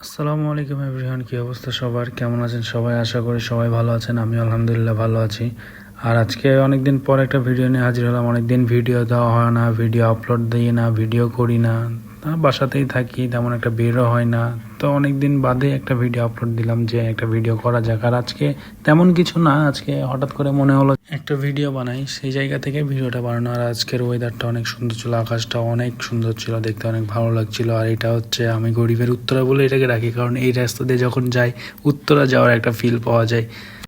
আসসালামু আলাইকুম এভরিওয়ান, কি অবস্থা সবার? কেমন আছেন সবাই? আশা করি সবাই ভালো আছেন। আমি আলহামদুলিল্লাহ ভালো আছি। আর আজকে অনেকদিন পর একটা ভিডিও নিয়ে হাজির হলাম। অনেকদিন ভিডিও দেওয়া হয় না, ভিডিও আপলোড দিই না, ভিডিও করি না, বাসাতেই থাকি, তেমন একটা বেরও হয় না। তো অনেকদিন বাদে একটা ভিডিও আপলোড দিলাম যে একটা ভিডিও করা যাক। আর আজকে তেমন কিছু না, আজকে হঠাৎ করে মনে হলো একটা ভিডিও বানাই, সেই জায়গা থেকে ভিডিওটা বানানো। আর আজকের ওয়েদারটা অনেক সুন্দর ছিল, আকাশটা অনেক সুন্দর ছিল, দেখতে অনেক ভালো লাগছিল। আর এটা হচ্ছে আমি গরিবের উত্তরা বলে এটাকে রাখি, কারণ এই রাস্তা দিয়ে যখন যাই উত্তরা যাওয়ার একটা ফিল পাওয়া যায়।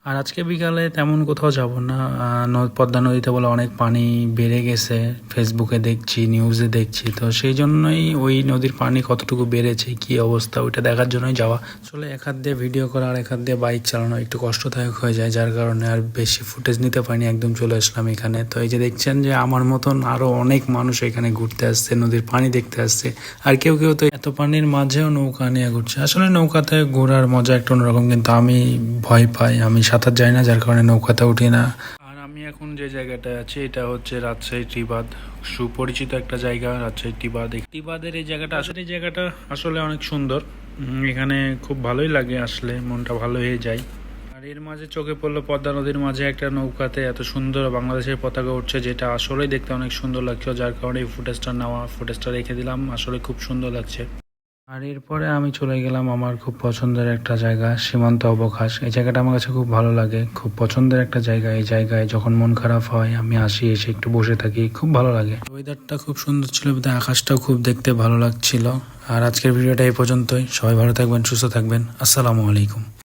আর আজকে বিকালে তেমন কোথাও যাব না। পদ্মা নদীতে বলে অনেক পানি বেড়ে গেছে, ফেসবুকে দেখছি, নিউজে দেখছি। তো সেই জন্যই ওই নদীর পানি কতটুকু বেড়েছে, কি অবস্থা, ওইটা দেখার জন্যই যাওয়া। আসলে এক হাত দিয়ে ভিডিও করা আর এক হাত দিয়ে বাইক চালানো একটু কষ্টদায়ক হয়ে যায়, যার কারণে আর বেশি ফুটেজ নিতে পারিনি, একদম চলে আসলাম এখানে। তো এই যে দেখছেন যে আমার মতন আরও অনেক মানুষ এখানে ঘুরতে আসছে, নদীর পানি দেখতে আসছে। আর কেউ কেউ তো এত পানির মাঝেও নৌকা নিয়ে ঘুরছে। আসলে নৌকাতে ঘোরার মজা একটু অন্যরকম, কিন্তু আমি ভয় পাই, আমি সাঁতার যাই না, যার কারণে নৌকাতে উঠি না। আর আমি এখন যে জায়গাটায় আছি এটা হচ্ছে রাজশাহী টিবাদ, সুপরিচিত একটা জায়গা রাজশাহী টিবাদ। টিবাদের এই জায়গাটা আসলে অনেক সুন্দর। এখানে খুব ভালোই লাগে, আসলে মনটা ভালো হয়ে যায়। আর এর মাঝে চোখে পড়লো পদ্মা নদীর মাঝে একটা নৌকাতে এত সুন্দর বাংলাদেশের পতাকা উঠছে, যেটা আসলেই দেখতে অনেক সুন্দর লাগছিল, যার কারণে এই ফুটেজটা রেখে দিলাম। আসলে খুব সুন্দর লাগছে। আর এরপরে আমি চলে গেলাম আমার খুব পছন্দের একটা জায়গা, সীমান্ত অবকাশ। এই জায়গাটা আমার কাছে খুব ভালো লাগে, খুব পছন্দের একটা জায়গা। এই জায়গায় যখন মন খারাপ হয় আমি আসি, এসে একটু বসে থাকি, খুব ভালো লাগে। ওয়েদারটা খুব সুন্দর ছিল, আকাশটাও খুব দেখতে ভালো লাগছিল। আর আজকের ভিডিওটা এই পর্যন্তই। সবাই ভালো থাকবেন, সুস্থ থাকবেন। আসসালামু আলাইকুম।